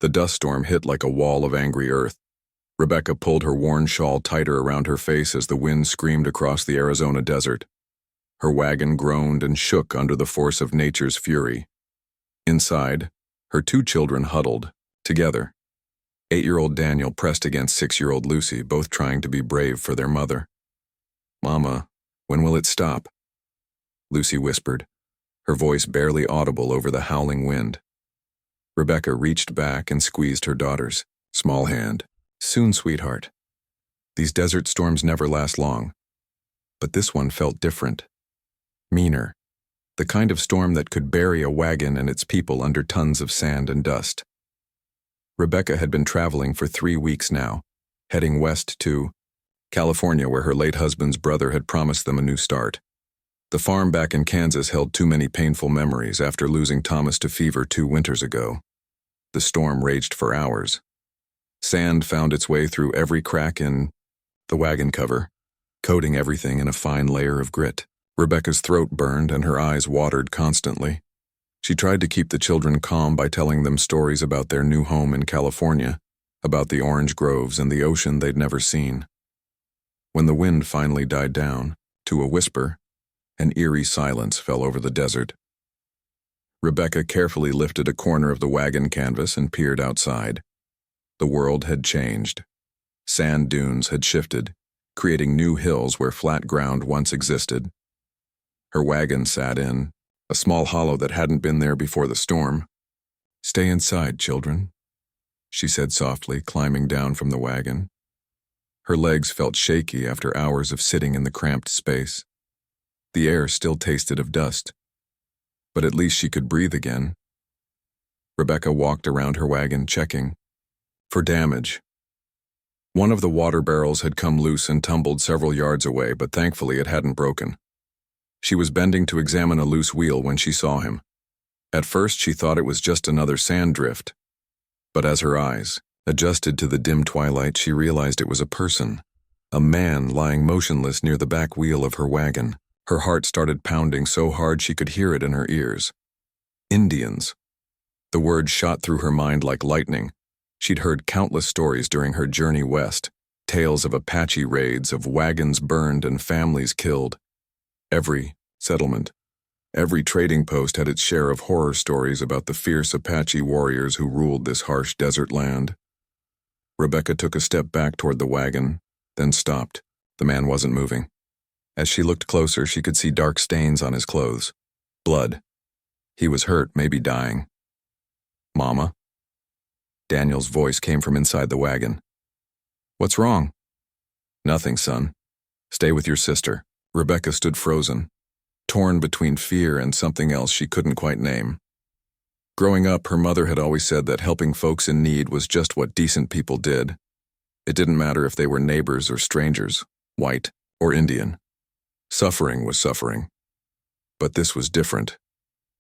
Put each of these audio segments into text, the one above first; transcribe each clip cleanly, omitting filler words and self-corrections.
The dust storm hit like a wall of angry earth. Rebecca pulled her worn shawl tighter around her face as the wind screamed across the Arizona desert. Her wagon groaned and shook under the force of nature's fury. Inside, her two children huddled, together. 8-year-old Daniel pressed against 6-year-old Lucy, both trying to be brave for their mother. "Mama, when will it stop?" Lucy whispered, her voice barely audible over the howling wind. Rebecca reached back and squeezed her daughter's small hand. "Soon, sweetheart. These desert storms never last long." But this one felt different. Meaner. The kind of storm that could bury a wagon and its people under tons of sand and dust. Rebecca had been traveling for 3 weeks now, heading west to California, where her late husband's brother had promised them a new start. The farm back in Kansas held too many painful memories after losing Thomas to fever 2 winters ago. The storm raged for hours. Sand found its way through every crack in the wagon cover, coating everything in a fine layer of grit. Rebecca's throat burned and her eyes watered constantly. She tried to keep the children calm by telling them stories about their new home in California, about the orange groves and the ocean they'd never seen. When the wind finally died down, to a whisper, an eerie silence fell over the desert. Rebecca carefully lifted a corner of the wagon canvas and peered outside. The world had changed. Sand dunes had shifted, creating new hills where flat ground once existed. Her wagon sat in a small hollow that hadn't been there before the storm. "Stay inside, children," she said softly, climbing down from the wagon. Her legs felt shaky after hours of sitting in the cramped space. The air still tasted of dust, but at least she could breathe again. Rebecca walked around her wagon, checking for damage. One of the water barrels had come loose and tumbled several yards away, but thankfully it hadn't broken. She was bending to examine a loose wheel when she saw him. At first she thought it was just another sand drift, but as her eyes adjusted to the dim twilight, she realized it was a person, a man lying motionless near the back wheel of her wagon. Her heart started pounding so hard she could hear it in her ears. Indians. The word shot through her mind like lightning. She'd heard countless stories during her journey west, tales of Apache raids, of wagons burned and families killed. Every settlement, every trading post had its share of horror stories about the fierce Apache warriors who ruled this harsh desert land. Rebecca took a step back toward the wagon, then stopped. The man wasn't moving. As she looked closer, she could see dark stains on his clothes. Blood. He was hurt, maybe dying. "Mama?" Daniel's voice came from inside the wagon. "What's wrong?" "Nothing, son. Stay with your sister." Rebecca stood frozen, torn between fear and something else she couldn't quite name. Growing up, her mother had always said that helping folks in need was just what decent people did. It didn't matter if they were neighbors or strangers, white or Indian. Suffering was suffering. But this was different.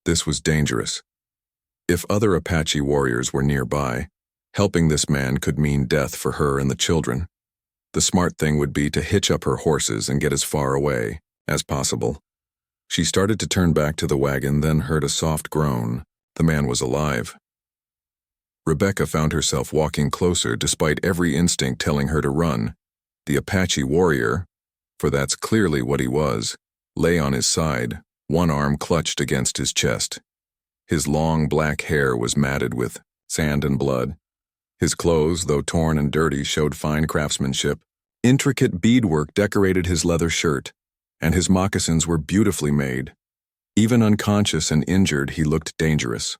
This was dangerous. If other Apache warriors were nearby, helping this man could mean death for her and the children. The smart thing would be to hitch up her horses and get as far away as possible. She started to turn back to the wagon, then heard a soft groan. The man was alive. Rebecca found herself walking closer despite every instinct telling her to run. The Apache warrior, for that's clearly what he was, lay on his side, one arm clutched against his chest. His long black hair was matted with sand and blood. His clothes, though torn and dirty, showed fine craftsmanship. Intricate beadwork decorated his leather shirt, and his moccasins were beautifully made. Even unconscious and injured, he looked dangerous.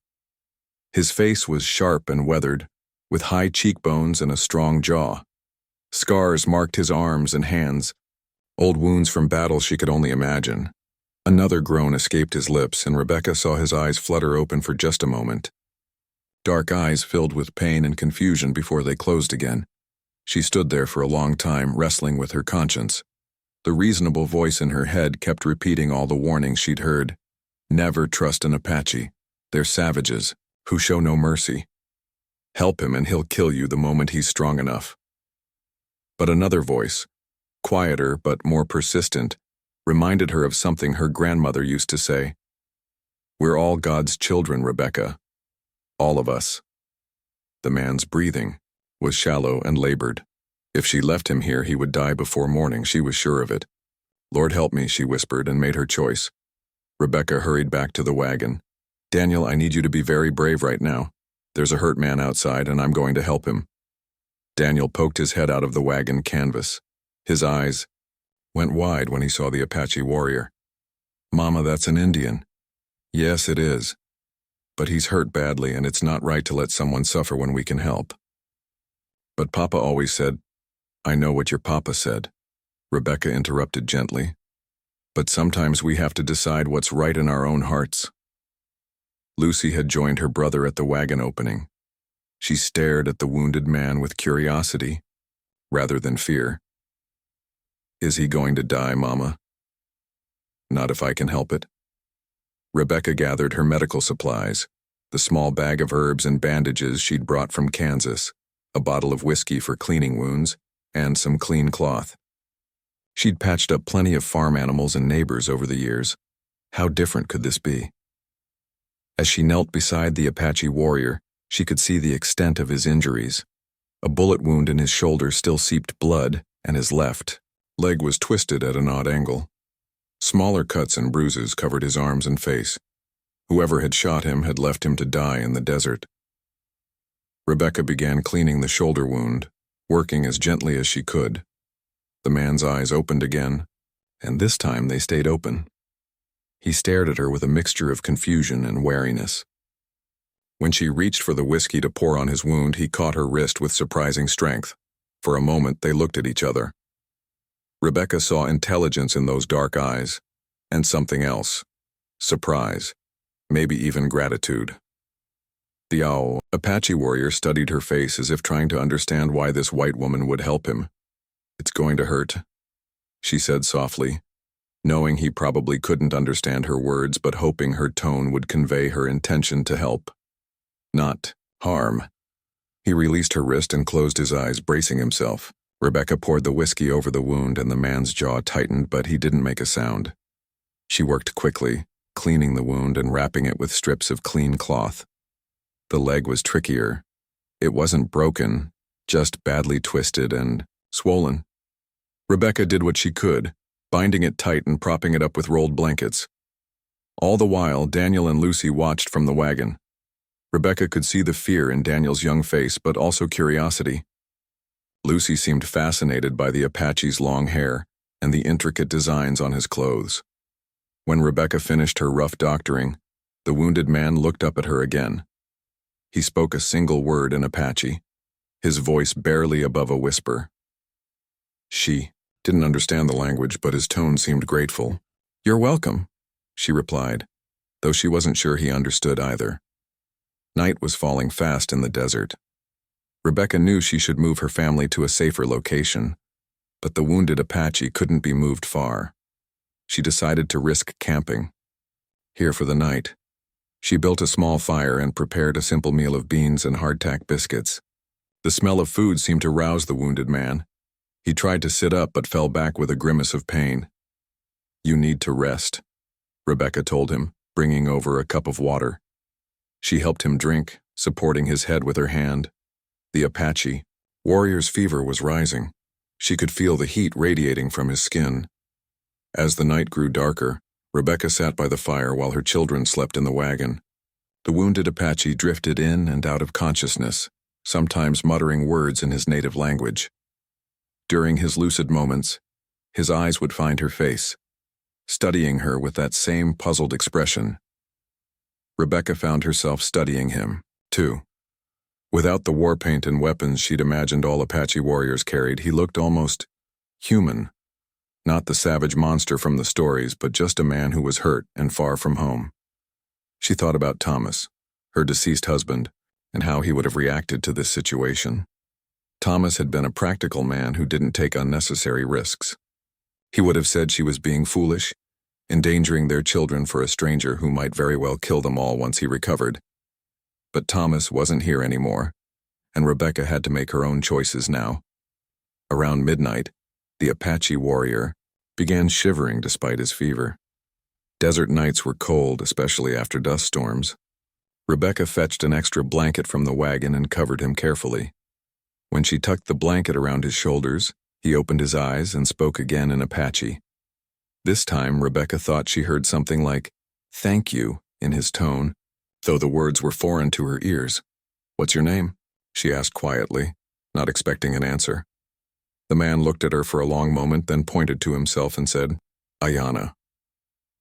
His face was sharp and weathered, with high cheekbones and a strong jaw. Scars marked his arms and hands, old wounds from battle she could only imagine. Another groan escaped his lips, and Rebecca saw his eyes flutter open for just a moment. Dark eyes filled with pain and confusion before they closed again. She stood there for a long time, wrestling with her conscience. The reasonable voice in her head kept repeating all the warnings she'd heard. Never trust an Apache. They're savages, who show no mercy. Help him and he'll kill you the moment he's strong enough. But another voice, quieter but more persistent, reminded her of something her grandmother used to say. "We're all God's children, Rebecca. All of us." The man's breathing was shallow and labored. If she left him here, he would die before morning, she was sure of it. "Lord help me," she whispered and made her choice. Rebecca hurried back to the wagon. "Daniel, I need you to be very brave right now. There's a hurt man outside and I'm going to help him." Daniel poked his head out of the wagon canvas. His eyes went wide when he saw the Apache warrior. "Mama, that's an Indian." "Yes, it is. But he's hurt badly and it's not right to let someone suffer when we can help." "But Papa always said—" "I know what your papa said," Rebecca interrupted gently. "But sometimes we have to decide what's right in our own hearts." Lucy had joined her brother at the wagon opening. She stared at the wounded man with curiosity, rather than fear. "Is he going to die, Mama?" "Not if I can help it." Rebecca gathered her medical supplies, the small bag of herbs and bandages she'd brought from Kansas, a bottle of whiskey for cleaning wounds, and some clean cloth. She'd patched up plenty of farm animals and neighbors over the years. How different could this be? As she knelt beside the Apache warrior, she could see the extent of his injuries. A bullet wound in his shoulder still seeped blood, and his left leg was twisted at an odd angle. Smaller cuts and bruises covered his arms and face. Whoever had shot him had left him to die in the desert. Rebecca began cleaning the shoulder wound, working as gently as she could. The man's eyes opened again, and this time they stayed open. He stared at her with a mixture of confusion and wariness. When she reached for the whiskey to pour on his wound, he caught her wrist with surprising strength. For a moment, they looked at each other. Rebecca saw intelligence in those dark eyes, and something else. Surprise, maybe even gratitude. The Apache warrior studied her face as if trying to understand why this white woman would help him. "It's going to hurt," she said softly, knowing he probably couldn't understand her words but hoping her tone would convey her intention to help, not harm. He released her wrist and closed his eyes, bracing himself. Rebecca poured the whiskey over the wound and the man's jaw tightened, but he didn't make a sound. She worked quickly, cleaning the wound and wrapping it with strips of clean cloth. The leg was trickier. It wasn't broken, just badly twisted and swollen. Rebecca did what she could, binding it tight and propping it up with rolled blankets. All the while, Daniel and Lucy watched from the wagon. Rebecca could see the fear in Daniel's young face, but also curiosity. Lucy seemed fascinated by the Apache's long hair and the intricate designs on his clothes. When Rebecca finished her rough doctoring, the wounded man looked up at her again. He spoke a single word in Apache, his voice barely above a whisper. She didn't understand the language, but his tone seemed grateful. "You're welcome," she replied, though she wasn't sure he understood either. Night was falling fast in the desert. Rebecca knew she should move her family to a safer location, but the wounded Apache couldn't be moved far. She decided to risk camping. Here for the night. She built a small fire and prepared a simple meal of beans and hardtack biscuits. The smell of food seemed to rouse the wounded man. He tried to sit up but fell back with a grimace of pain. "You need to rest," Rebecca told him, bringing over a cup of water. She helped him drink, supporting his head with her hand. The Apache warrior's fever was rising. She could feel the heat radiating from his skin. As the night grew darker, Rebecca sat by the fire while her children slept in the wagon. The wounded Apache drifted in and out of consciousness, sometimes muttering words in his native language. During his lucid moments, his eyes would find her face, studying her with that same puzzled expression. Rebecca found herself studying him, too. Without the war paint and weapons she'd imagined all Apache warriors carried, he looked almost human. Not the savage monster from the stories, but just a man who was hurt and far from home. She thought about Thomas, her deceased husband, and how he would have reacted to this situation. Thomas had been a practical man who didn't take unnecessary risks. He would have said she was being foolish, endangering their children for a stranger who might very well kill them all once he recovered. But Thomas wasn't here anymore, and Rebecca had to make her own choices now. Around midnight, the Apache warrior began shivering despite his fever. Desert nights were cold, especially after dust storms. Rebecca fetched an extra blanket from the wagon and covered him carefully. When she tucked the blanket around his shoulders, he opened his eyes and spoke again in Apache. This time, Rebecca thought she heard something like, "Thank you," in his tone, though the words were foreign to her ears. "What's your name?" she asked quietly, not expecting an answer. The man looked at her for a long moment, then pointed to himself and said, "Ayanna."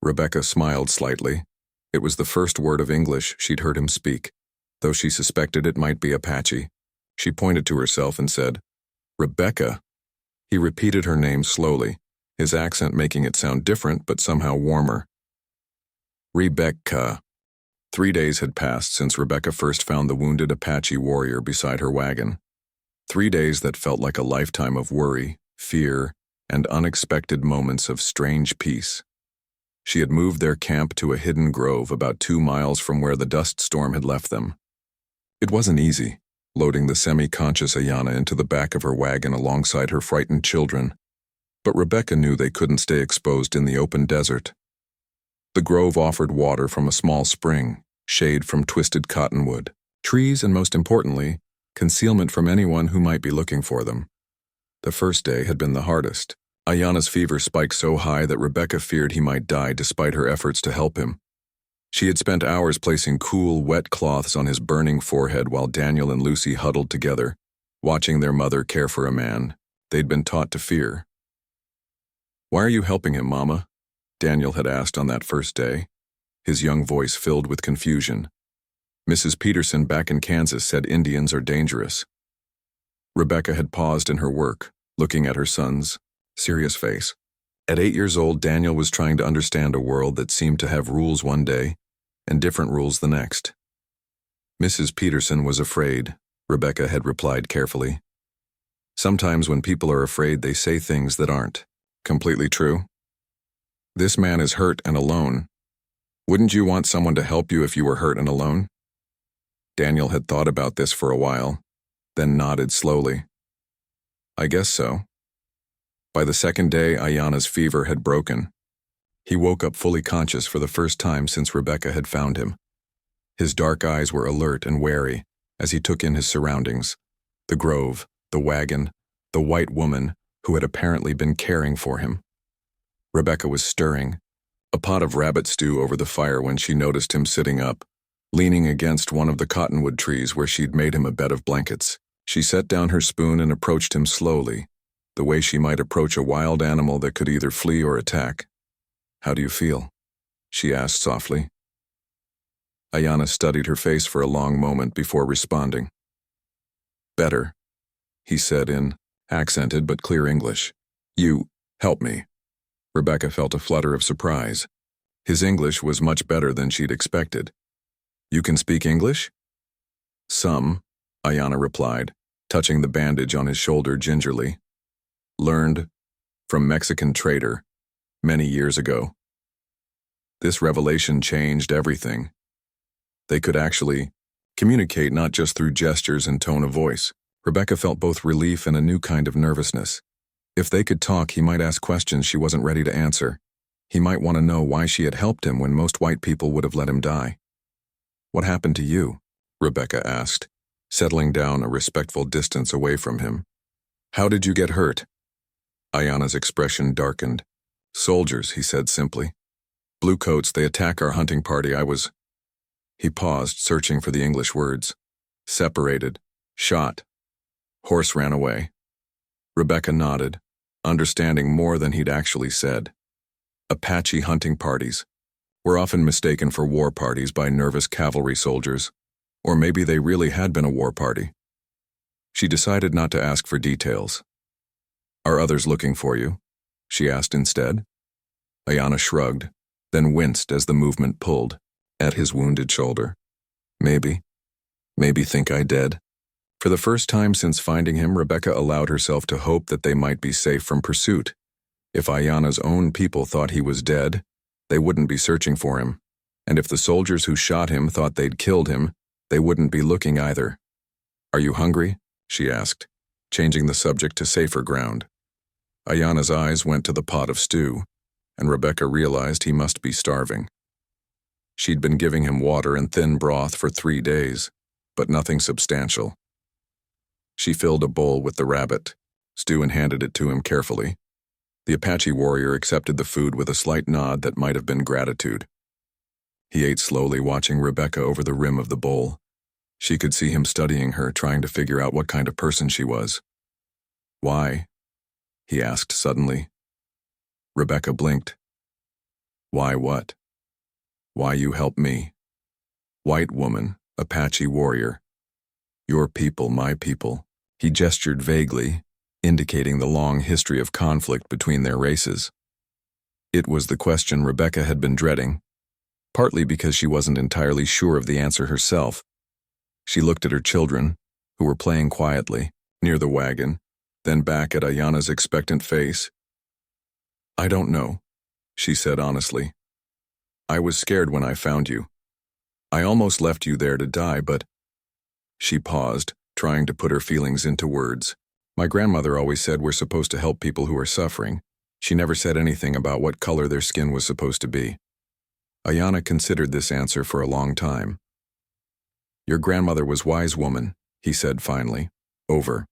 Rebecca smiled slightly. It was the first word of English she'd heard him speak, though she suspected it might be Apache. She pointed to herself and said, "Rebecca." He repeated her name slowly, his accent making it sound different but somehow warmer. Rebecca. 3 days had passed since Rebecca first found the wounded Apache warrior beside her wagon. 3 days that felt like a lifetime of worry, fear, and unexpected moments of strange peace. She had moved their camp to a hidden grove about 2 miles from where the dust storm had left them. It wasn't easy, loading the semi-conscious Ayanna into the back of her wagon alongside her frightened children, but Rebecca knew they couldn't stay exposed in the open desert. The grove offered water from a small spring, shade from twisted cottonwood, trees, and most importantly, concealment from anyone who might be looking for them. The first day had been the hardest. Ayanna's fever spiked so high that Rebecca feared he might die despite her efforts to help him. She had spent hours placing cool, wet cloths on his burning forehead while Daniel and Lucy huddled together, watching their mother care for a man they'd been taught to fear. "Why are you helping him, Mama?" Daniel had asked on that first day, his young voice filled with confusion. Mrs. Peterson back in Kansas said Indians are dangerous. Rebecca had paused in her work, looking at her son's serious face. At 8 years old, Daniel was trying to understand a world that seemed to have rules one day and different rules the next. Mrs. Peterson was afraid, Rebecca had replied carefully. Sometimes when people are afraid, they say things that aren't completely true. This man is hurt and alone. Wouldn't you want someone to help you if you were hurt and alone? Daniel had thought about this for a while, then nodded slowly. I guess so. By the second day, Ayanna's fever had broken. He woke up fully conscious for the first time since Rebecca had found him. His dark eyes were alert and wary as he took in his surroundings, the grove, the wagon, the white woman who had apparently been caring for him. Rebecca was stirring a pot of rabbit stew over the fire when she noticed him sitting up, leaning against one of the cottonwood trees where she'd made him a bed of blankets. She set down her spoon and approached him slowly, the way she might approach a wild animal that could either flee or attack. "How do you feel?" she asked softly. Ayanna studied her face for a long moment before responding. "Better," he said in accented but clear English. "You help me." Rebecca felt a flutter of surprise. His English was much better than she'd expected. "You can speak English?" "Some," Ayanna replied, touching the bandage on his shoulder gingerly. "Learned from Mexican trader many years ago." This revelation changed everything. They could actually communicate not just through gestures and tone of voice. Rebecca felt both relief and a new kind of nervousness. If they could talk, he might ask questions she wasn't ready to answer. He might want to know why she had helped him when most white people would have let him die. "What happened to you?" Rebecca asked, settling down a respectful distance away from him. "How did you get hurt?" Ayanna's expression darkened. "Soldiers," he said simply. "Bluecoats, they attack our hunting party. He paused, searching for the English words. "Separated. Shot. Horse ran away." Rebecca nodded, understanding more than he'd actually said. Apache hunting parties were often mistaken for war parties by nervous cavalry soldiers, or maybe they really had been a war party. She decided not to ask for details. "Are others looking for you?" she asked instead. Ayanna shrugged, then winced as the movement pulled at his wounded shoulder. Maybe think I dead." For the first time since finding him, Rebecca allowed herself to hope that they might be safe from pursuit. If Ayanna's own people thought he was dead, they wouldn't be searching for him. And if the soldiers who shot him thought they'd killed him, they wouldn't be looking either. "Are you hungry?" she asked, changing the subject to safer ground. Ayanna's eyes went to the pot of stew, and Rebecca realized he must be starving. She'd been giving him water and thin broth for 3 days, but nothing substantial. She filled a bowl with the rabbit, stew, and handed it to him carefully. The Apache warrior accepted the food with a slight nod that might have been gratitude. He ate slowly, watching Rebecca over the rim of the bowl. She could see him studying her, trying to figure out what kind of person she was. "Why?" he asked suddenly. Rebecca blinked. "Why what?" "Why you help me? White woman, Apache warrior. Your people, my people." He gestured vaguely, indicating the long history of conflict between their races. It was the question Rebecca had been dreading, partly because she wasn't entirely sure of the answer herself. She looked at her children, who were playing quietly, near the wagon, then back at Ayana's expectant face. "I don't know," she said honestly. "I was scared when I found you. I almost left you there to die, but—" She paused, trying to put her feelings into words. "My grandmother always said we're supposed to help people who are suffering. She never said anything about what color their skin was supposed to be." Ayana considered this answer for a long time. "Your grandmother was wise woman," he said finally. Over.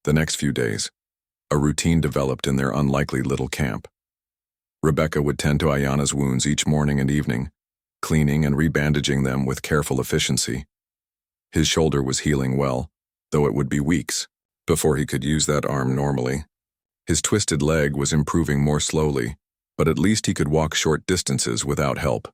The next few days, a routine developed in their unlikely little camp. Rebecca would tend to Ayana's wounds each morning and evening, cleaning and rebandaging them with careful efficiency. His shoulder was healing well, though it would be weeks before he could use that arm normally. His twisted leg was improving more slowly, but at least he could walk short distances without help.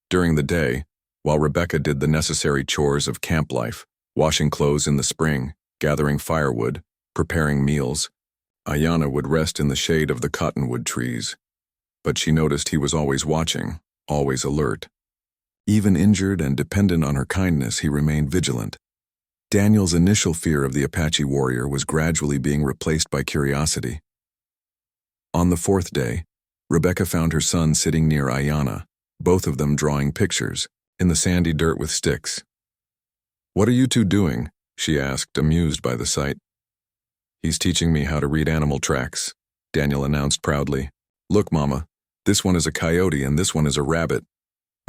During the day, while Rebecca did the necessary chores of camp life, washing clothes in the spring, gathering firewood, preparing meals, Ayana would rest in the shade of the cottonwood trees. But she noticed he was always watching, always alert. Even injured and dependent on her kindness, he remained vigilant. Daniel's initial fear of the Apache warrior was gradually being replaced by curiosity. On the 4th day, Rebecca found her son sitting near Ayana, both of them drawing pictures, in the sandy dirt with sticks. "What are you two doing?" she asked, amused by the sight. "He's teaching me how to read animal tracks," Daniel announced proudly. "Look, Mama, this one is a coyote and this one is a rabbit."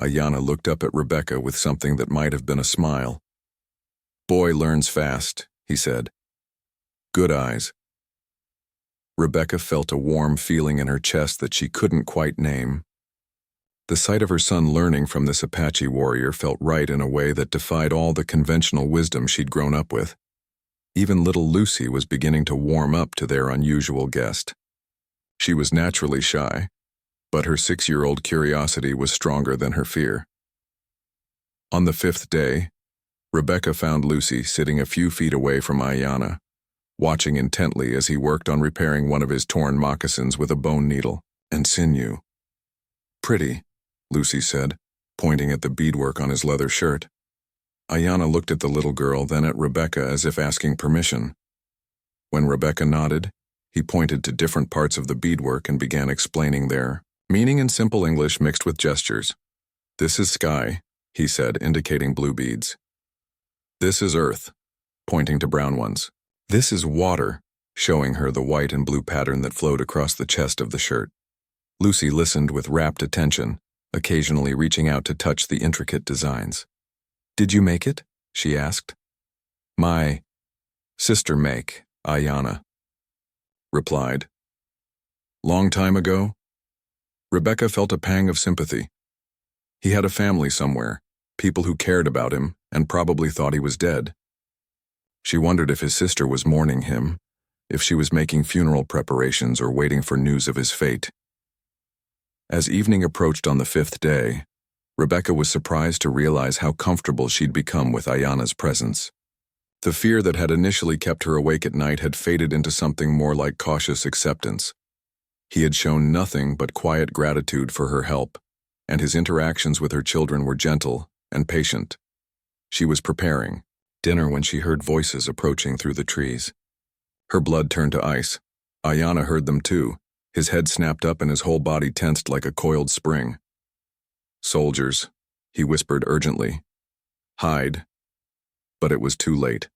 Ayana looked up at Rebecca with something that might have been a smile. "Boy learns fast," he said. "Good eyes." Rebecca felt a warm feeling in her chest that she couldn't quite name. The sight of her son learning from this Apache warrior felt right in a way that defied all the conventional wisdom she'd grown up with. Even little Lucy was beginning to warm up to their unusual guest. She was naturally shy, but her 6-year-old curiosity was stronger than her fear. On the 5th day, Rebecca found Lucy sitting a few feet away from Ayana, watching intently as he worked on repairing one of his torn moccasins with a bone needle and sinew. "Pretty," Lucy said, pointing at the beadwork on his leather shirt. Ayana looked at the little girl, then at Rebecca as if asking permission. When Rebecca nodded, he pointed to different parts of the beadwork and began explaining their meaning in simple English mixed with gestures. "This is sky," he said, indicating blue beads. "This is earth," pointing to brown ones. "This is water," showing her the white and blue pattern that flowed across the chest of the shirt. Lucy listened with rapt attention, occasionally reaching out to touch the intricate designs. "Did you make it?" she asked. "My sister make," Ayana replied. "Long time ago?" Rebecca felt a pang of sympathy. He had a family somewhere, people who cared about him and probably thought he was dead. She wondered if his sister was mourning him, if she was making funeral preparations or waiting for news of his fate. As evening approached on the 5th day, Rebecca was surprised to realize how comfortable she'd become with Ayana's presence. The fear that had initially kept her awake at night had faded into something more like cautious acceptance. He had shown nothing but quiet gratitude for her help, and his interactions with her children were gentle and patient. She was preparing dinner when she heard voices approaching through the trees. Her blood turned to ice. Ayana heard them too. His head snapped up and his whole body tensed like a coiled spring. "Soldiers," he whispered urgently. "Hide." But it was too late.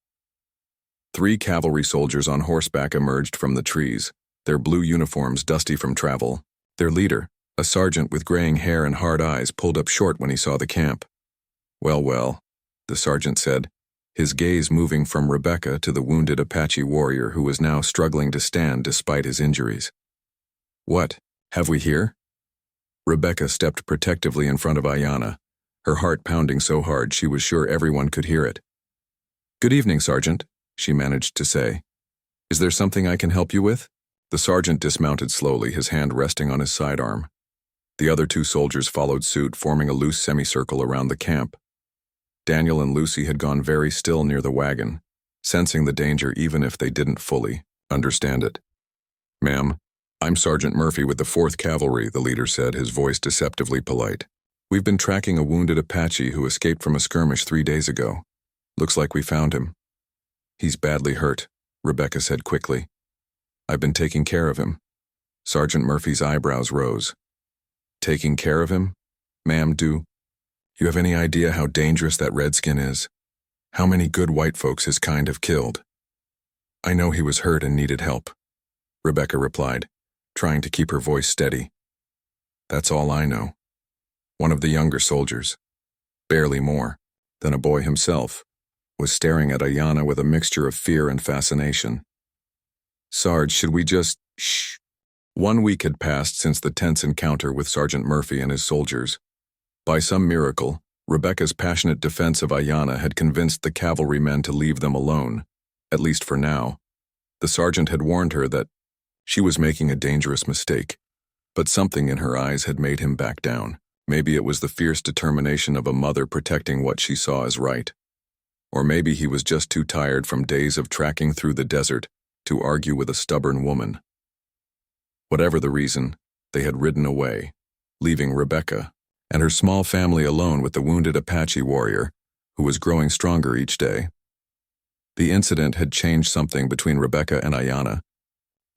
3 cavalry soldiers on horseback emerged from the trees, their blue uniforms dusty from travel. Their leader, A sergeant with graying hair and hard eyes pulled up short when he saw the camp. "Well, well," the sergeant said, his gaze moving from Rebecca to the wounded Apache warrior who was now struggling to stand despite his injuries. "What, have we here?" Rebecca stepped protectively in front of Ayanna, her heart pounding so hard she was sure everyone could hear it. "Good evening, Sergeant," she managed to say. "Is there something I can help you with?" The sergeant dismounted slowly, his hand resting on his sidearm. The other two soldiers followed suit, forming a loose semicircle around the camp. Daniel and Lucy had gone very still near the wagon, sensing the danger even if they didn't fully understand it. "Ma'am, I'm Sergeant Murphy with the 4th Cavalry," the leader said, his voice deceptively polite. "We've been tracking a wounded Apache who escaped from a skirmish 3 days ago. Looks like we found him." "He's badly hurt," Rebecca said quickly. "I've been taking care of him." Sergeant Murphy's eyebrows rose. "Taking care of him? Ma'am, do you have any idea how dangerous that redskin is? How many good white folks his kind have killed?" "I know he was hurt and needed help," Rebecca replied, trying to keep her voice steady. "That's all I know." One of the younger soldiers, barely more than a boy himself, was staring at Ayanna with a mixture of fear and fascination. "Sarge, should we just shh?" 1 week had passed since the tense encounter with Sergeant Murphy and his soldiers. By some miracle, Rebecca's passionate defense of Ayanna had convinced the cavalrymen to leave them alone, at least for now. The sergeant had warned her that she was making a dangerous mistake, but something in her eyes had made him back down. Maybe it was the fierce determination of a mother protecting what she saw as right. Or maybe he was just too tired from days of tracking through the desert to argue with a stubborn woman. Whatever the reason, they had ridden away, leaving Rebecca and her small family alone with the wounded Apache warrior, who was growing stronger each day. The incident had changed something between Rebecca and Ayanna.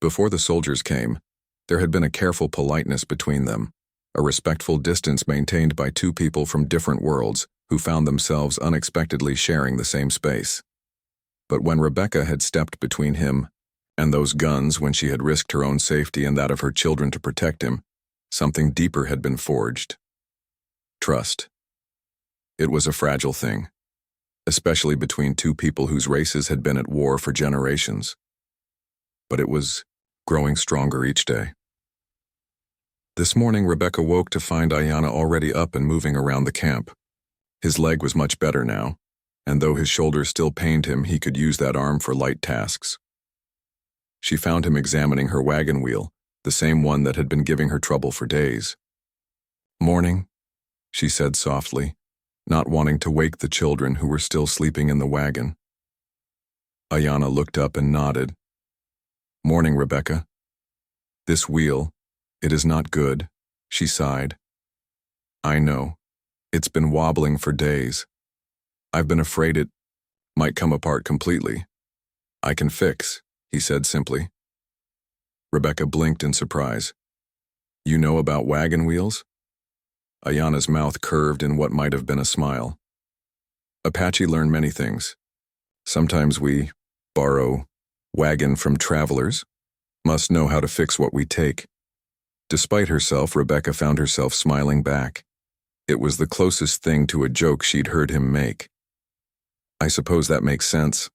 Before the soldiers came, there had been a careful politeness between them, a respectful distance maintained by two people from different worlds who found themselves unexpectedly sharing the same space. But when Rebecca had stepped between him and those guns, when she had risked her own safety and that of her children to protect him, something deeper had been forged. Trust. It was a fragile thing, especially between two people whose races had been at war for generations. But it was growing stronger each day. This morning, Rebecca woke to find Ayanna already up and moving around the camp. His leg was much better now, and though his shoulder still pained him, he could use that arm for light tasks. She found him examining her wagon wheel, the same one that had been giving her trouble for days. "Morning," she said softly, not wanting to wake the children who were still sleeping in the wagon. Ayanna looked up and nodded. "Morning, Rebecca." "This wheel, it is not good," she sighed. "I know. It's been wobbling for days. I've been afraid it might come apart completely. I can fix," he said simply. Rebecca blinked in surprise. "You know about wagon wheels?" Ayanna's mouth curved in what might have been a smile. "Apache learn many things. Sometimes we borrow wagon from travelers. Must know how to fix what we take." Despite herself, Rebecca found herself smiling back. It was the closest thing to a joke she'd heard him make. "I suppose that makes sense."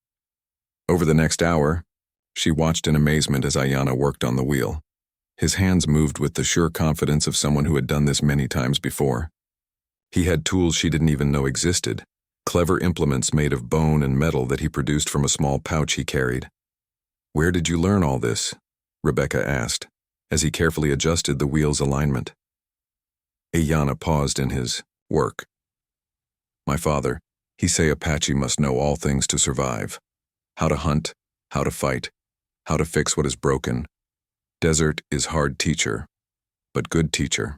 Over the next hour, she watched in amazement as Ayanna worked on the wheel. His hands moved with the sure confidence of someone who had done this many times before. He had tools she didn't even know existed, clever implements made of bone and metal that he produced from a small pouch he carried. "Where did you learn all this?" Rebecca asked, as he carefully adjusted the wheel's alignment. Ayanna paused in his work. "My father, he say Apache must know all things to survive. How to hunt, how to fight, how to fix what is broken. Desert is hard teacher, but good teacher."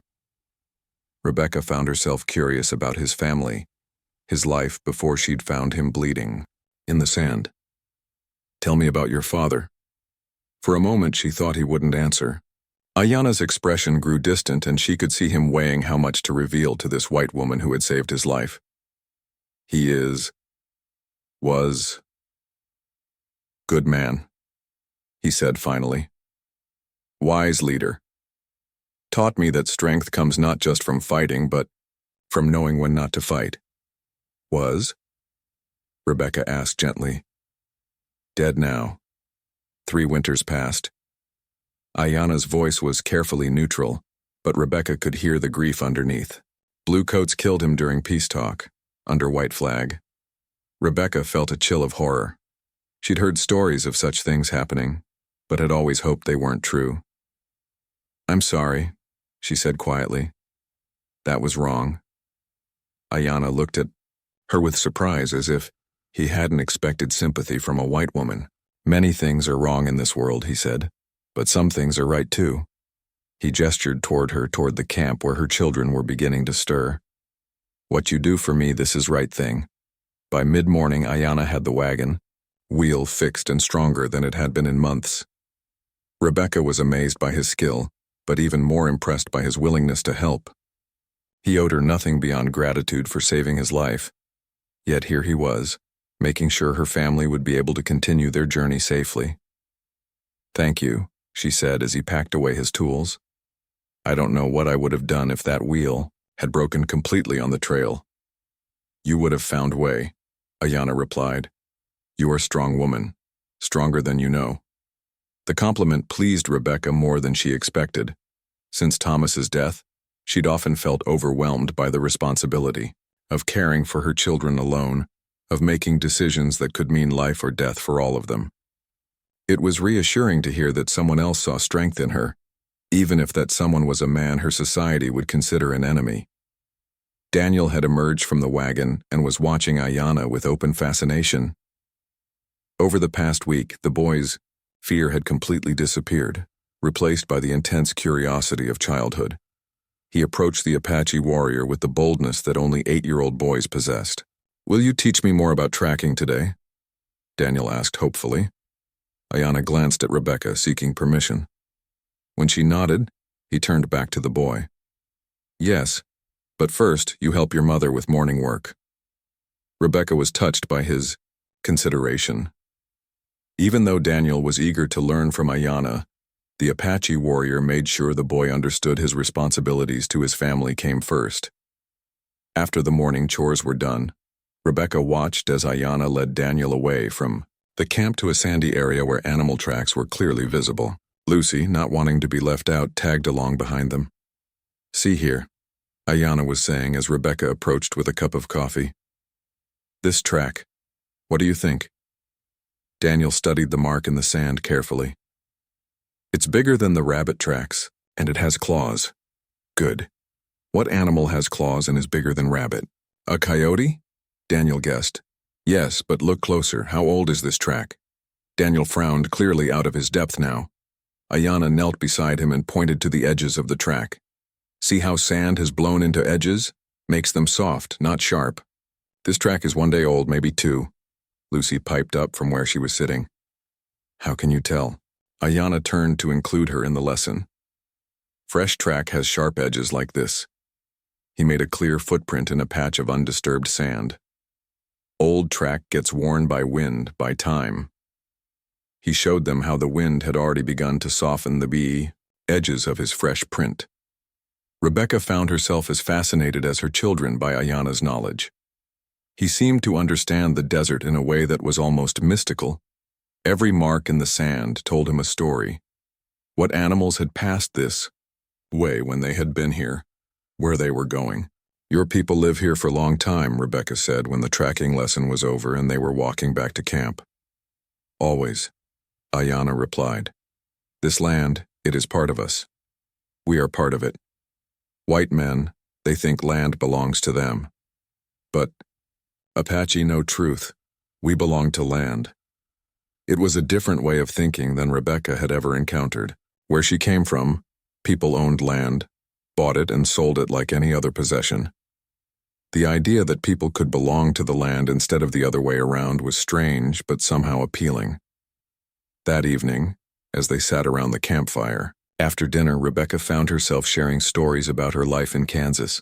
Rebecca found herself curious about his family, his life before she'd found him bleeding in the sand. "Tell me about your father." For a moment she thought he wouldn't answer. Ayanna's expression grew distant and she could see him weighing how much to reveal to this white woman who had saved his life. "He was good man," he said finally. "Wise leader." Taught me that strength comes not just from fighting, but from knowing when not to fight. Was? Rebecca asked gently. Dead now. 3 winters passed. Ayana's voice was carefully neutral, but Rebecca could hear the grief underneath. Bluecoats killed him during peace talk, under white flag. Rebecca felt a chill of horror. She'd heard stories of such things happening, but had always hoped they weren't true. I'm sorry, she said quietly. That was wrong. Ayana looked at her with surprise, as if he hadn't expected sympathy from a white woman. Many things are wrong in this world, he said, but some things are right too. He gestured toward the camp where her children were beginning to stir. What you do for me, this is right thing. By mid-morning, Ayana had the wagon, wheel fixed and stronger than it had been in months. Rebecca was amazed by his skill, but even more impressed by his willingness to help. He owed her nothing beyond gratitude for saving his life. Yet here he was, making sure her family would be able to continue their journey safely. Thank you, she said as he packed away his tools. I don't know what I would have done if that wheel had broken completely on the trail. You would have found way, Ayana replied. You are a strong woman, stronger than you know. The compliment pleased Rebecca more than she expected. Since Thomas's death, she'd often felt overwhelmed by the responsibility of caring for her children alone, of making decisions that could mean life or death for all of them. It was reassuring to hear that someone else saw strength in her, even if that someone was a man her society would consider an enemy. Daniel had emerged from the wagon and was watching Ayana with open fascination. Over the past week, the boy's fear had completely disappeared, replaced by the intense curiosity of childhood. He approached the Apache warrior with the boldness that only 8-year-old boys possessed. Will you teach me more about tracking today? Daniel asked hopefully. Ayana glanced at Rebecca, seeking permission. When she nodded, he turned back to the boy. Yes, but first you help your mother with morning work. Rebecca was touched by his consideration. Even though Daniel was eager to learn from Ayana, the Apache warrior made sure the boy understood his responsibilities to his family came first. After the morning chores were done, Rebecca watched as Ayana led Daniel away from the camp to a sandy area where animal tracks were clearly visible. Lucy, not wanting to be left out, tagged along behind them. See here, Ayana was saying as Rebecca approached with a cup of coffee. This track, what do you think? Daniel studied the mark in the sand carefully. It's bigger than the rabbit tracks, and it has claws. Good. What animal has claws and is bigger than rabbit? A coyote? Daniel guessed. Yes, but look closer. How old is this track? Daniel frowned, clearly out of his depth now. Ayana knelt beside him and pointed to the edges of the track. See how sand has blown into edges? Makes them soft, not sharp. This track is 1 day old, maybe 2. Lucy piped up from where she was sitting. How can you tell? Ayana turned to include her in the lesson. Fresh track has sharp edges like this. He made a clear footprint in a patch of undisturbed sand. Old track gets worn by wind, by time. He showed them how the wind had already begun to soften the edges of his fresh print. Rebecca found herself as fascinated as her children by Ayana's knowledge. He seemed to understand the desert in a way that was almost mystical. Every mark in the sand told him a story. What animals had passed this way when they had been here, where they were going. Your people live here for a long time, Rebecca said when the tracking lesson was over and they were walking back to camp. Always, Ayana replied. This land, it is part of us. We are part of it. White men, they think land belongs to them. But Apache know truth. We belong to land. It was a different way of thinking than Rebecca had ever encountered. Where she came from, people owned land, bought it and sold it like any other possession. The idea that people could belong to the land instead of the other way around was strange but somehow appealing. That evening, as they sat around the campfire, after dinner, Rebecca found herself sharing stories about her life in Kansas.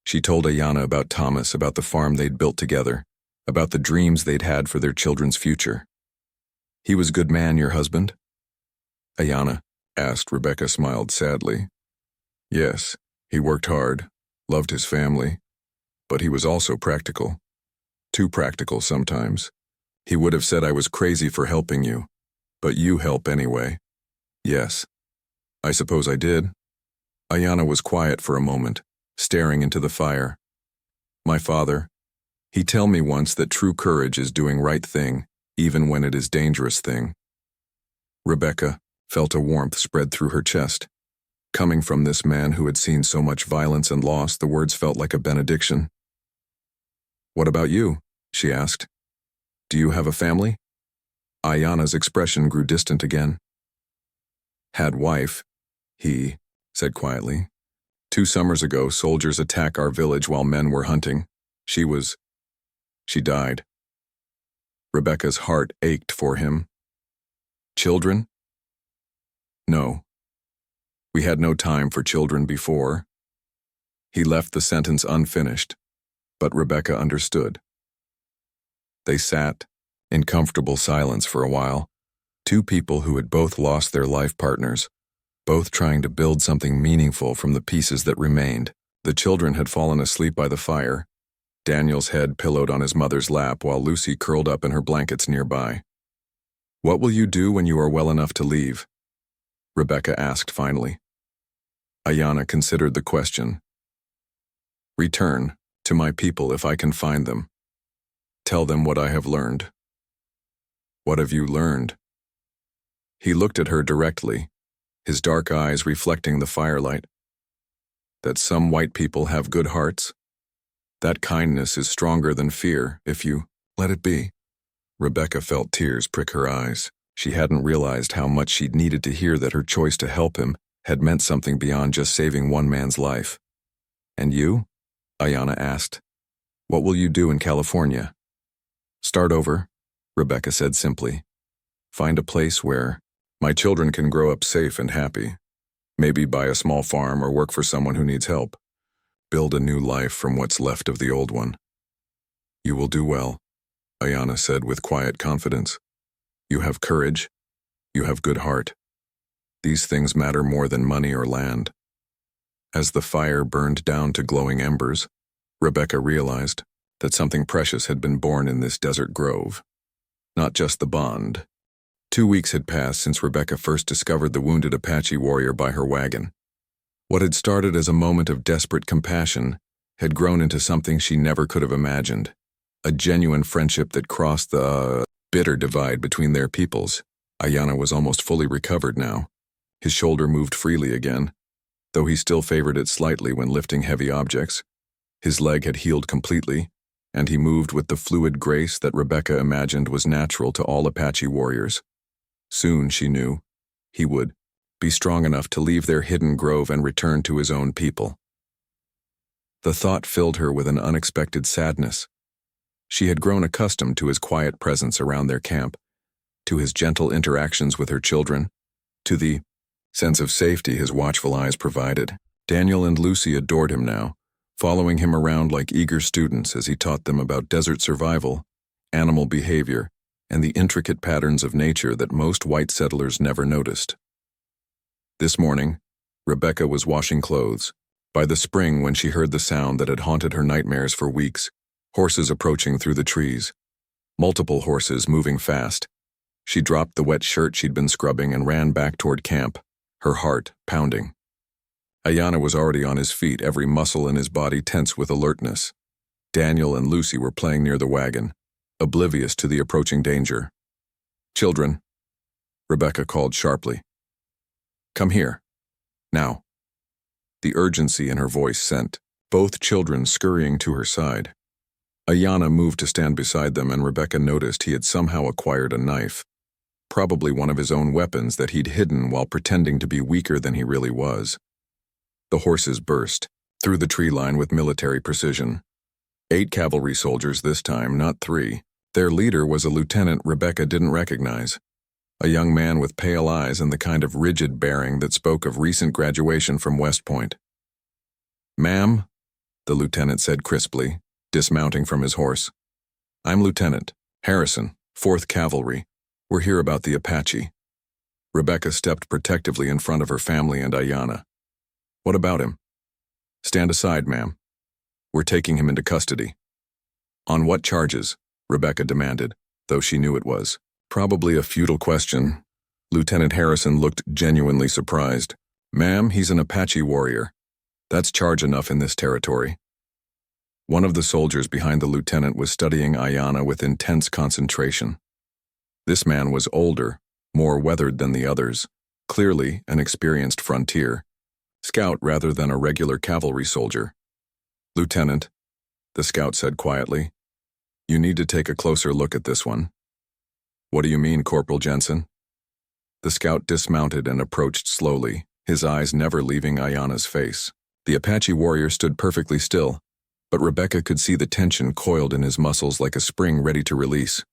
She told Ayana about Thomas, about the farm they'd built together, about the dreams they'd had for their children's future. He was a good man, your husband? Ayana asked. Rebecca smiled sadly. Yes, he worked hard, loved his family, but he was also practical. Too practical sometimes. He would have said I was crazy for helping you, but you help anyway. Yes, I suppose I did. Ayanna was quiet for a moment, staring into the fire. My father, he tell me once that true courage is doing right thing, even when it is dangerous thing. Rebecca felt a warmth spread through her chest. Coming from this man who had seen so much violence and loss, the words felt like a benediction. What about you? She asked. Do you have a family? Ayanna's expression grew distant again. Had wife, he said quietly. 2 summers ago, soldiers attacked our village while men were hunting. She died. Rebecca's heart ached for him. Children? No. We had no time for children before. He left the sentence unfinished, but Rebecca understood. They sat in comfortable silence for a while, 2 people who had both lost their life partners, both trying to build something meaningful from the pieces that remained. The children had fallen asleep by the fire, Daniel's head pillowed on his mother's lap while Lucy curled up in her blankets nearby. What will you do when you are well enough to leave? Rebecca asked finally. Ayanna considered the question. Return to my people if I can find them. Tell them what I have learned. What have you learned? He looked at her directly, his dark eyes reflecting the firelight. That some white people have good hearts. That kindness is stronger than fear if you let it be. Rebecca felt tears prick her eyes. She hadn't realized how much she'd needed to hear that her choice to help him had meant something beyond just saving one man's life. And you? Ayanna asked. What will you do in California? Start over, Rebecca said simply. Find a place where my children can grow up safe and happy. Maybe buy a small farm or work for someone who needs help. Build a new life from what's left of the old one. You will do well, Ayanna said with quiet confidence. You have courage. You have good heart. These things matter more than money or land. As the fire burned down to glowing embers, Rebecca realized that something precious had been born in this desert grove. Not just the bond. 2 weeks had passed since Rebecca first discovered the wounded Apache warrior by her wagon. What had started as a moment of desperate compassion had grown into something she never could have imagined. A genuine friendship that crossed the bitter divide between their peoples. Ayanna was almost fully recovered now. His shoulder moved freely again, though he still favored it slightly when lifting heavy objects. His leg had healed completely, and he moved with the fluid grace that Rebecca imagined was natural to all Apache warriors. Soon, she knew, he would be strong enough to leave their hidden grove and return to his own people. The thought filled her with an unexpected sadness. She had grown accustomed to his quiet presence around their camp, to his gentle interactions with her children, to the sense of safety his watchful eyes provided. Daniel and Lucy adored him now, following him around like eager students as he taught them about desert survival, animal behavior, and the intricate patterns of nature that most white settlers never noticed. This morning, Rebecca was washing clothes. By the spring, when she heard the sound that had haunted her nightmares for weeks, horses approaching through the trees. Multiple horses moving fast. She dropped the wet shirt she'd been scrubbing and ran back toward camp, her heart pounding. Ayanna was already on his feet, every muscle in his body tense with alertness. Daniel and Lucy were playing near the wagon, oblivious to the approaching danger. Children, Rebecca called sharply. Come here. Now. The urgency in her voice sent both children scurrying to her side. Ayanna moved to stand beside them, and Rebecca noticed he had somehow acquired a knife, probably one of his own weapons that he'd hidden while pretending to be weaker than he really was. The horses burst through the tree line with military precision. 8 cavalry soldiers this time, not 3. Their leader was a lieutenant Rebecca didn't recognize, a young man with pale eyes and the kind of rigid bearing that spoke of recent graduation from West Point. Ma'am, the lieutenant said crisply, dismounting from his horse. I'm Lieutenant Harrison, 4th Cavalry. We're here about the Apache. Rebecca stepped protectively in front of her family and Ayanna. What about him? Stand aside, ma'am. We're taking him into custody. On what charges? Rebecca demanded, though she knew it was probably a futile question. Lieutenant Harrison looked genuinely surprised. Ma'am, he's an Apache warrior. That's charge enough in this territory. One of the soldiers behind the lieutenant was studying Ayanna with intense concentration. This man was older, more weathered than the others, clearly an experienced frontier scout rather than a regular cavalry soldier. Lieutenant, the scout said quietly, you need to take a closer look at this one. What do you mean, Corporal Jensen? The scout dismounted and approached slowly, his eyes never leaving Ayanna's face. The Apache warrior stood perfectly still, but Rebecca could see the tension coiled in his muscles like a spring ready to release.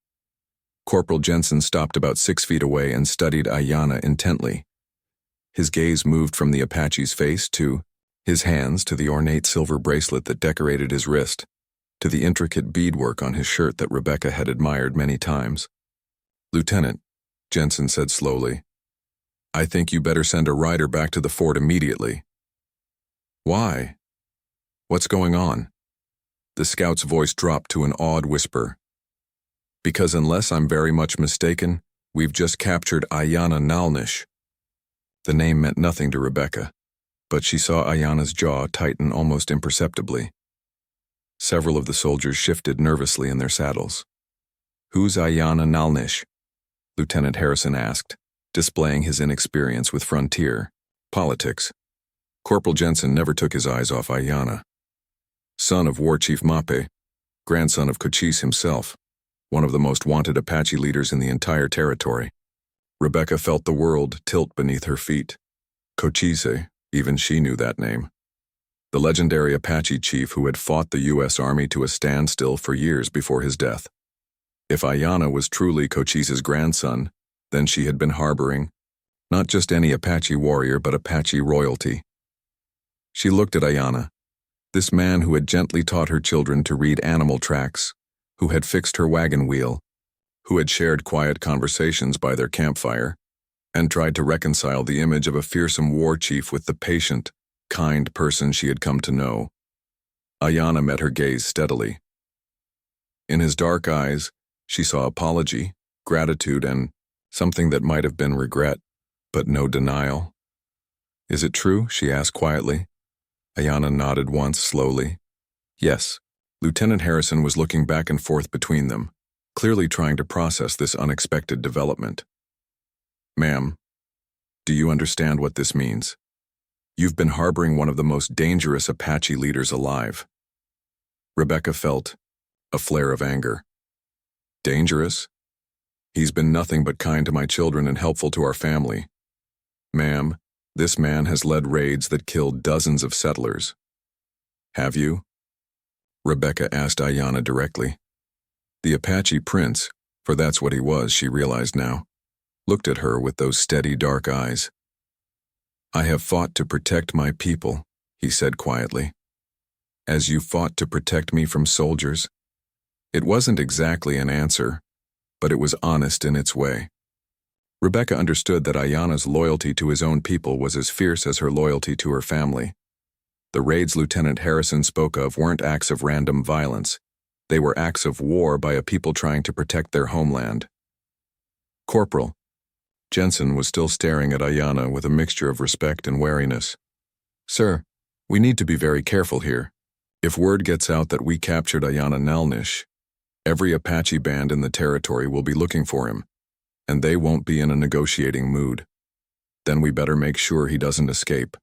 Corporal Jensen stopped about 6 feet away and studied Ayanna intently. His gaze moved from the Apache's face to his hands, to the ornate silver bracelet that decorated his wrist, to the intricate beadwork on his shirt that Rebecca had admired many times. Lieutenant, Jensen said slowly, I think you better send a rider back to the fort immediately. Why? What's going on? The scout's voice dropped to an awed whisper. Because unless I'm very much mistaken, we've just captured Ayanna Nalnish. The name meant nothing to Rebecca, but she saw Ayanna's jaw tighten almost imperceptibly. Several of the soldiers shifted nervously in their saddles. Who's Ayanna Nalnish? Lieutenant Harrison asked, displaying his inexperience with frontier politics. Corporal Jensen never took his eyes off Ayanna. Son of War Chief Mape, grandson of Cochise himself, one of the most wanted Apache leaders in the entire territory. Rebecca felt the world tilt beneath her feet. Cochise, even she knew that name. The legendary Apache chief who had fought the U.S. Army to a standstill for years before his death. If Ayanna was truly Cochise's grandson, then she had been harboring not just any Apache warrior but Apache royalty. She looked at Ayanna, this man who had gently taught her children to read animal tracks, who had fixed her wagon wheel, who had shared quiet conversations by their campfire, and tried to reconcile the image of a fearsome war chief with the patient, kind person she had come to know. Ayanna met her gaze steadily. In his dark eyes, she saw apology, gratitude, and something that might have been regret, but no denial. Is it true? She asked quietly. Ayanna nodded once slowly. Yes. Lieutenant Harrison was looking back and forth between them, clearly trying to process this unexpected development. Ma'am, do you understand what this means? You've been harboring one of the most dangerous Apache leaders alive. Rebecca felt a flare of anger. Dangerous? He's been nothing but kind to my children and helpful to our family. Ma'am, this man has led raids that killed dozens of settlers. Have you? Rebecca asked Ayanna directly. The Apache prince, for that's what he was, she realized now, looked at her with those steady dark eyes. I have fought to protect my people, he said quietly. As you fought to protect me from soldiers? It wasn't exactly an answer, but it was honest in its way. Rebecca understood that Ayanna's loyalty to his own people was as fierce as her loyalty to her family. The raids Lieutenant Harrison spoke of weren't acts of random violence. They were acts of war by a people trying to protect their homeland. Corporal. Jensen was still staring at Ayanna with a mixture of respect and wariness. Sir, we need to be very careful here. If word gets out that we captured Ayanna Nalnish, every Apache band in the territory will be looking for him, and they won't be in a negotiating mood. Then we better make sure he doesn't escape,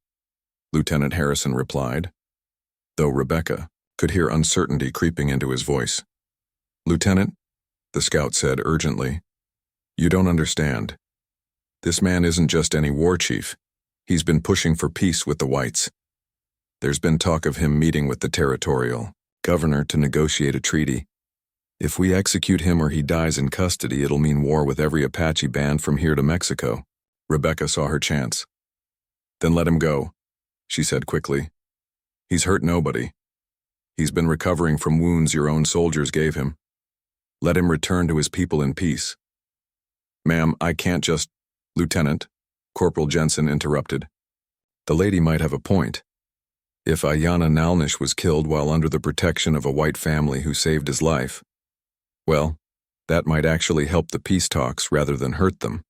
Lieutenant Harrison replied, though Rebecca could hear uncertainty creeping into his voice. Lieutenant, the scout said urgently, you don't understand. This man isn't just any war chief. He's been pushing for peace with the whites. There's been talk of him meeting with the territorial governor to negotiate a treaty. If we execute him or he dies in custody, it'll mean war with every Apache band from here to Mexico. Rebecca saw her chance. Then let him go, she said quickly. He's hurt nobody. He's been recovering from wounds your own soldiers gave him. Let him return to his people in peace. Ma'am, I can't just... Lieutenant, Corporal Jensen interrupted. The lady might have a point. If Ayana Nalnish was killed while under the protection of a white family who saved his life, well, that might actually help the peace talks rather than hurt them.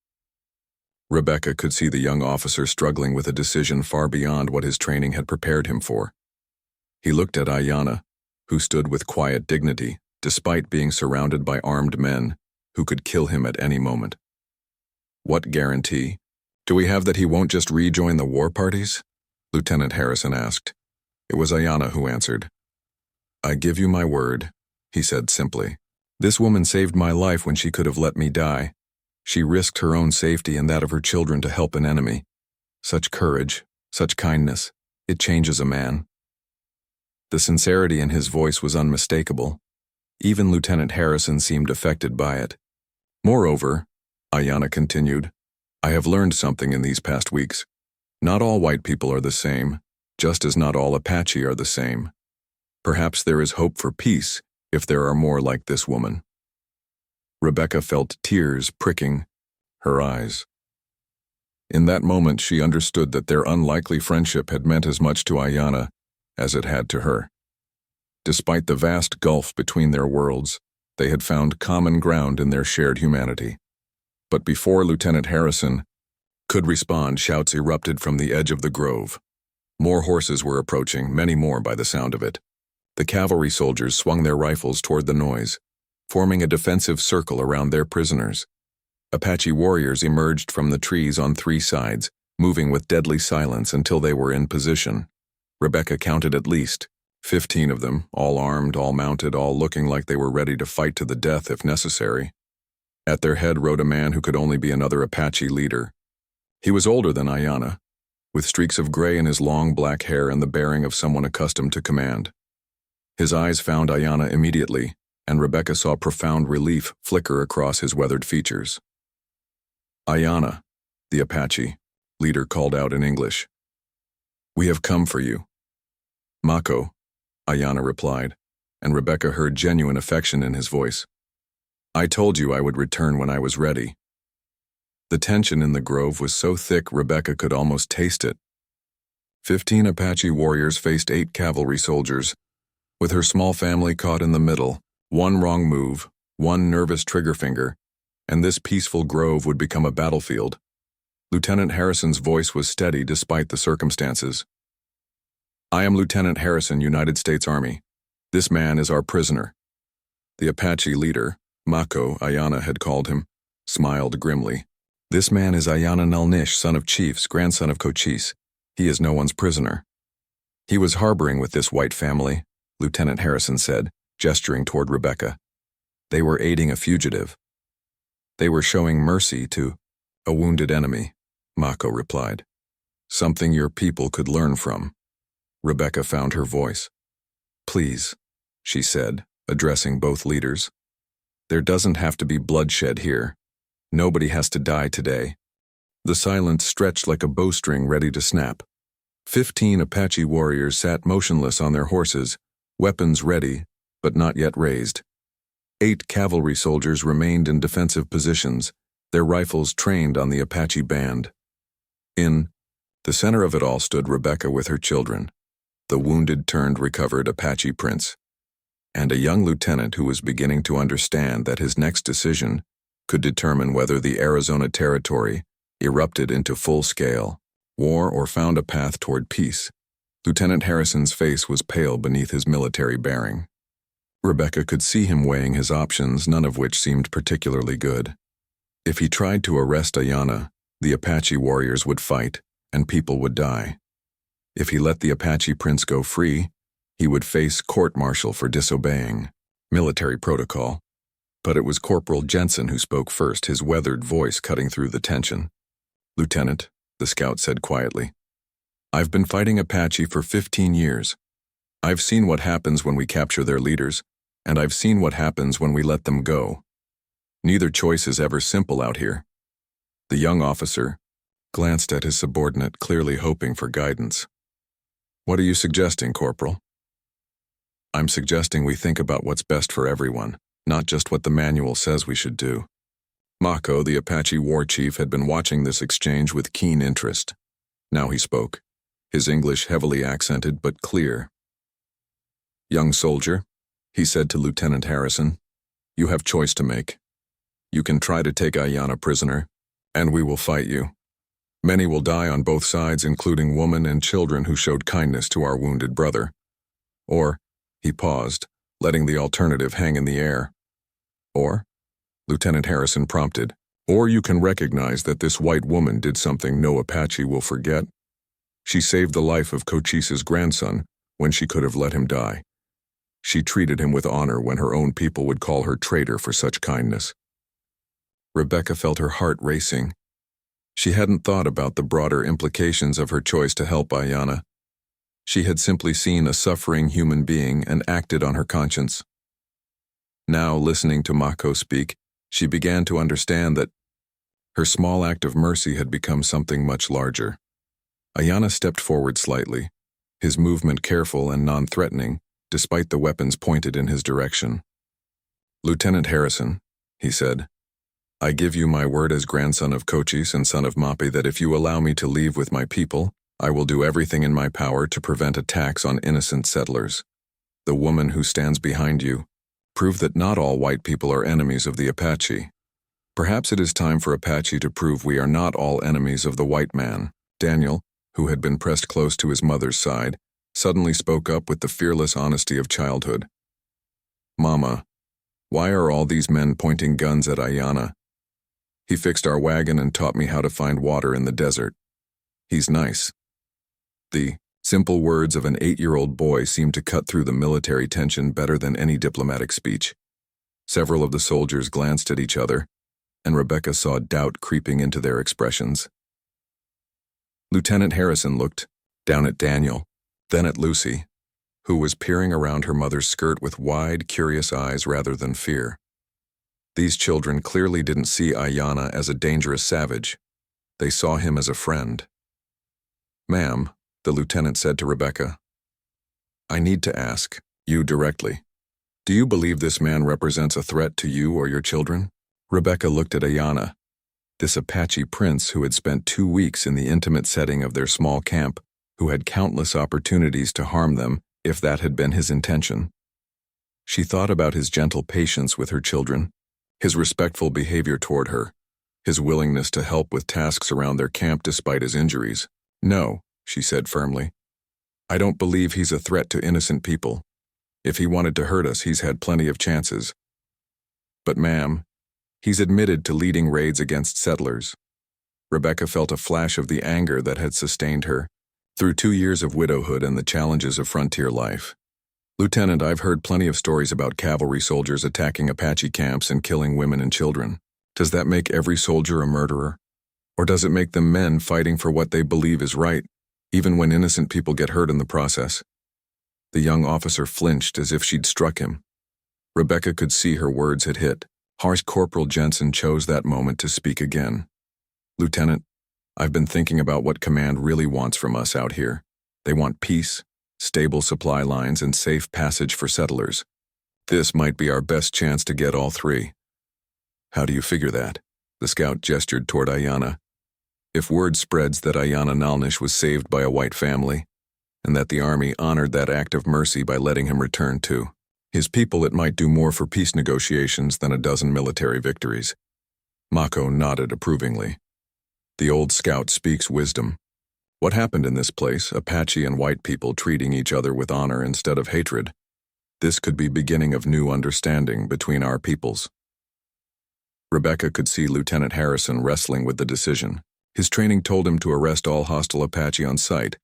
Rebecca could see the young officer struggling with a decision far beyond what his training had prepared him for. He looked at Ayana, who stood with quiet dignity, despite being surrounded by armed men who could kill him at any moment. What guarantee? Do we have that he won't just rejoin the war parties? Lieutenant Harrison asked. It was Ayana who answered. I give you my word, he said simply. This woman saved my life when she could have let me die. She risked her own safety and that of her children to help an enemy. Such courage, such kindness, it changes a man. The sincerity in his voice was unmistakable. Even Lieutenant Harrison seemed affected by it. Moreover, Ayana continued, I have learned something in these past weeks. Not all white people are the same, just as not all Apache are the same. Perhaps there is hope for peace if there are more like this woman. Rebecca felt tears pricking her eyes. In that moment, she understood that their unlikely friendship had meant as much to Ayana as it had to her. Despite the vast gulf between their worlds, they had found common ground in their shared humanity. But before Lieutenant Harrison could respond, shouts erupted from the edge of the grove. More horses were approaching, many more by the sound of it. The cavalry soldiers swung their rifles toward the noise, forming a defensive circle around their prisoners. Apache warriors emerged from the trees on three sides, moving with deadly silence until they were in position. Rebecca counted at least 15 of them, all armed, all mounted, all looking like they were ready to fight to the death if necessary. At their head rode a man who could only be another Apache leader. He was older than Ayana, with streaks of gray in his long black hair and the bearing of someone accustomed to command. His eyes found Ayana immediately, and Rebecca saw profound relief flicker across his weathered features. Ayana, the Apache leader called out in English. We have come for you. Mako, Ayana replied, and Rebecca heard genuine affection in his voice. I told you I would return when I was ready. The tension in the grove was so thick Rebecca could almost taste it. 15 Apache warriors faced 8 cavalry soldiers, with her small family caught in the middle. One wrong move, one nervous trigger finger, and this peaceful grove would become a battlefield. Lieutenant Harrison's voice was steady despite the circumstances. I am Lieutenant Harrison, United States Army. This man is our prisoner. The Apache leader, Mako, Ayana had called him, smiled grimly. This man is Ayana Nalnish, son of chiefs, grandson of Cochise. He is no one's prisoner. He was harboring with this white family, Lieutenant Harrison said, gesturing toward Rebecca. They were aiding a fugitive. They were showing mercy to a wounded enemy, Mako replied. Something your people could learn from. Rebecca found her voice. Please, she said, addressing both leaders. There doesn't have to be bloodshed here. Nobody has to die today. The silence stretched like a bowstring ready to snap. 15 Apache warriors sat motionless on their horses, weapons ready, but not yet raised. 8 cavalry soldiers remained in defensive positions, their rifles trained on the Apache band. In the center of it all stood Rebecca with her children, the wounded-turned-recovered Apache prince, and a young lieutenant who was beginning to understand that his next decision could determine whether the Arizona Territory erupted into full-scale war or found a path toward peace. Lieutenant Harrison's face was pale beneath his military bearing. Rebecca could see him weighing his options, none of which seemed particularly good. If he tried to arrest Ayana, the Apache warriors would fight, and people would die. If he let the Apache prince go free, he would face court-martial for disobeying military protocol. But it was Corporal Jensen who spoke first, his weathered voice cutting through the tension. Lieutenant, the scout said quietly, I've been fighting Apache for 15 years. I've seen what happens when we capture their leaders, and I've seen what happens when we let them go. Neither choice is ever simple out here. The young officer glanced at his subordinate, clearly hoping for guidance. What are you suggesting, Corporal? I'm suggesting we think about what's best for everyone, not just what the manual says we should do. Mako, the Apache war chief, had been watching this exchange with keen interest. Now he spoke. his English heavily accented but clear. "Young soldier," he said to Lieutenant Harrison, "you have choice to make. You can try to take Ayanna prisoner, and we will fight you. Many will die on both sides, including women and children who showed kindness to our wounded brother. Or," he paused, letting the alternative hang in the air. "Or," Lieutenant Harrison prompted, "or you can recognize that this white woman did something no Apache will forget. She saved the life of Cochise's grandson when she could have let him die. She treated him with honor when her own people would call her traitor for such kindness." Rebecca felt her heart racing. She hadn't thought about the broader implications of her choice to help Ayanna. She had simply seen a suffering human being and acted on her conscience. Now, listening to Mako speak, she began to understand that her small act of mercy had become something much larger. Ayanna stepped forward slightly, his movement careful and non-threatening, despite the weapons pointed in his direction. "Lieutenant Harrison," he said, "I give you my word as grandson of Cochise and son of Mapi that if you allow me to leave with my people, I will do everything in my power to prevent attacks on innocent settlers. The woman who stands behind you proved that not all white people are enemies of the Apache. Perhaps it is time for Apache to prove we are not all enemies of the white man." Daniel, who had been pressed close to his mother's side, suddenly spoke up with the fearless honesty of childhood. "Mama, why are all these men pointing guns at Ayanna? He fixed our wagon and taught me how to find water in the desert. He's nice." The simple words of an 8-year-old boy seemed to cut through the military tension better than any diplomatic speech. Several of the soldiers glanced at each other, and Rebecca saw doubt creeping into their expressions. Lieutenant Harrison looked down at Daniel, then at Lucy, who was peering around her mother's skirt with wide, curious eyes rather than fear. These children clearly didn't see Ayanna as a dangerous savage. They saw him as a friend. "Ma'am," the lieutenant said to Rebecca, "I need to ask you directly. Do you believe this man represents a threat to you or your children?" Rebecca looked at Ayanna, this Apache prince who had spent 2 weeks in the intimate setting of their small camp, who had countless opportunities to harm them if that had been his intention. She thought about his gentle patience with her children, his respectful behavior toward her, his willingness to help with tasks around their camp despite his injuries. "No," she said firmly. "I don't believe he's a threat to innocent people. If he wanted to hurt us, he's had plenty of chances. But ma'am, he's admitted to leading raids against settlers." Rebecca felt a flash of the anger that had sustained her through 2 years of widowhood and the challenges of frontier life. "Lieutenant, I've heard plenty of stories about cavalry soldiers attacking Apache camps and killing women and children. Does that make every soldier a murderer? Or does it make them men fighting for what they believe is right, even when innocent people get hurt in the process?" The young officer flinched as if she'd struck him. Rebecca could see her words had hit. Harsh Corporal Jensen chose that moment to speak again. "Lieutenant, I've been thinking about what command really wants from us out here. They want peace, stable supply lines, and safe passage for settlers. This might be our best chance to get all three." "How do you figure that?" The scout gestured toward Ayanna. "If word spreads that Ayanna Nalnish was saved by a white family, and that the army honored that act of mercy by letting him return to his people, it might do more for peace negotiations than a dozen military victories." Mako nodded approvingly. "The old scout speaks wisdom. What happened in this place, Apache and white people treating each other with honor instead of hatred? This could be beginning of new understanding between our peoples." Rebecca could see Lieutenant Harrison wrestling with the decision. His training told him to arrest all hostile Apache on sight,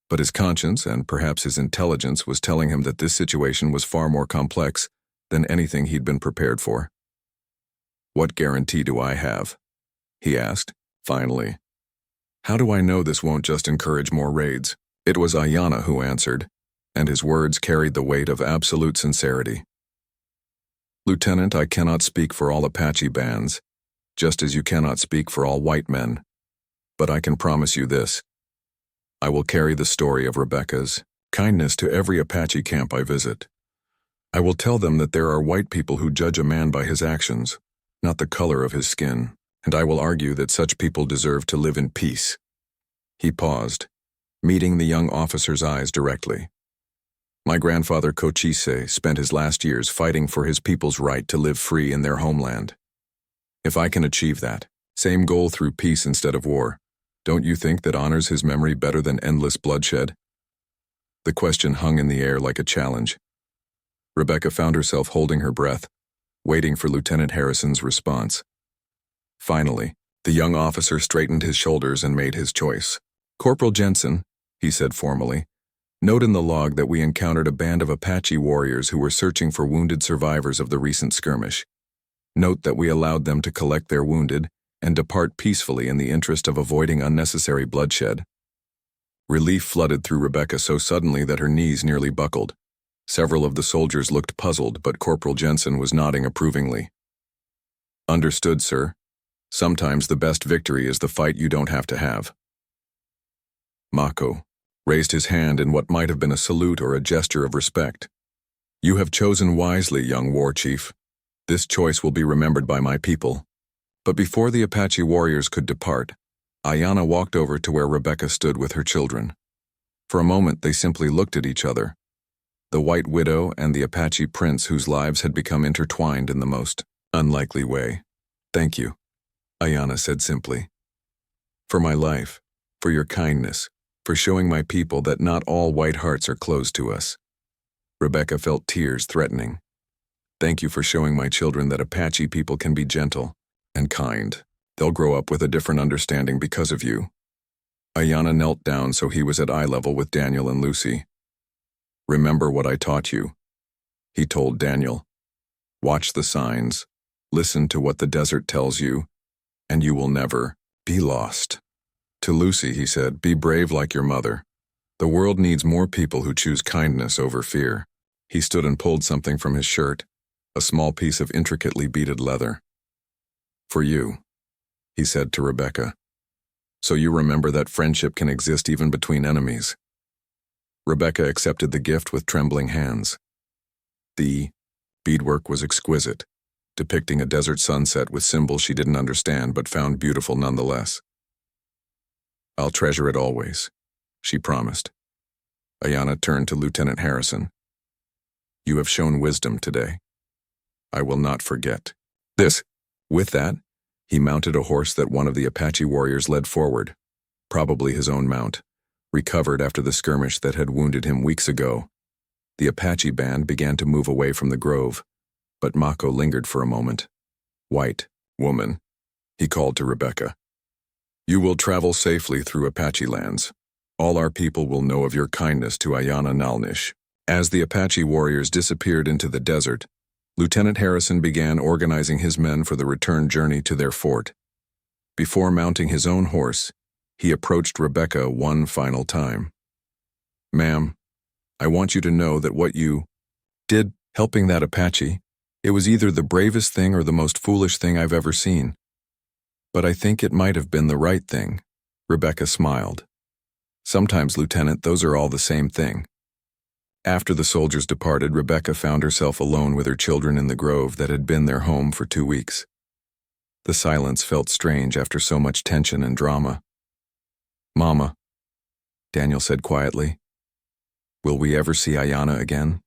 but his conscience and perhaps his intelligence was telling him that this situation was far more complex than anything he'd been prepared for. "What guarantee do I have?" he asked, finally. "How do I know this won't just encourage more raids?" It was Ayanna who answered, and his words carried the weight of absolute sincerity. "Lieutenant, I cannot speak for all Apache bands, just as you cannot speak for all white men. But I can promise you this. I will carry the story of Rebecca's kindness to every Apache camp I visit. I will tell them that there are white people who judge a man by his actions, not the color of his skin, and I will argue that such people deserve to live in peace." He paused, meeting the young officer's eyes directly. My grandfather Cochise spent his last years fighting for his people's right to live free in their homeland. If I can achieve that, same goal through peace instead of war, don't you think that honors his memory better than endless bloodshed? The question hung in the air like a challenge. Rebecca found herself holding her breath, waiting for Lieutenant Harrison's response. Finally, the young officer straightened his shoulders and made his choice. "Corporal Jensen," he said formally, "note in the log that we encountered a band of Apache warriors who were searching for wounded survivors of the recent skirmish. Note that we allowed them to collect their wounded and depart peacefully in the interest of avoiding unnecessary bloodshed." Relief flooded through Rebecca so suddenly that her knees nearly buckled. Several of the soldiers looked puzzled, but Corporal Jensen was nodding approvingly. "Understood, sir. Sometimes the best victory is the fight you don't have to have." Mako raised his hand in what might have been a salute or a gesture of respect. "You have chosen wisely, young war chief. This choice will be remembered by my people." But before the Apache warriors could depart, Ayanna walked over to where Rebecca stood with her children. For a moment they simply looked at each other, the White Widow and the Apache prince whose lives had become intertwined in the most unlikely way. "Thank you," Ayanna said simply. "For my life, for your kindness, for showing my people that not all white hearts are closed to us." Rebecca felt tears threatening. "Thank you for showing my children that Apache people can be gentle and kind. They'll grow up with a different understanding because of you." Ayanna knelt down so he was at eye level with Daniel and Lucy. "Remember what I taught you," he told Daniel. "Watch the signs, listen to what the desert tells you, and you will never be lost." To Lucy, he said, "Be brave like your mother. The world needs more people who choose kindness over fear." He stood and pulled something from his shirt, a small piece of intricately beaded leather. "For you," he said to Rebecca, "so you remember that friendship can exist even between enemies." Rebecca accepted the gift with trembling hands. The beadwork was exquisite, depicting a desert sunset with symbols she didn't understand but found beautiful nonetheless. "I'll treasure it always," she promised. Ayanna turned to Lieutenant Harrison. "You have shown wisdom today. I will not forget this." With that, he mounted a horse that one of the Apache warriors led forward, probably his own mount, recovered after the skirmish that had wounded him weeks ago. The Apache band began to move away from the grove, but Mako lingered for a moment. "White woman," he called to Rebecca. "You will travel safely through Apache lands. All our people will know of your kindness to Ayanna Nalnish." As the Apache warriors disappeared into the desert, Lieutenant Harrison began organizing his men for the return journey to their fort. Before mounting his own horse, he approached Rebecca one final time. "Ma'am, I want you to know that what you did helping that Apache, it was either the bravest thing or the most foolish thing I've ever seen. But I think it might have been the right thing." Rebecca smiled. "Sometimes, Lieutenant, those are all the same thing." After the soldiers departed, Rebecca found herself alone with her children in the grove that had been their home for 2 weeks. The silence felt strange after so much tension and drama. "Mama," Daniel said quietly, "will we ever see Ayanna again?"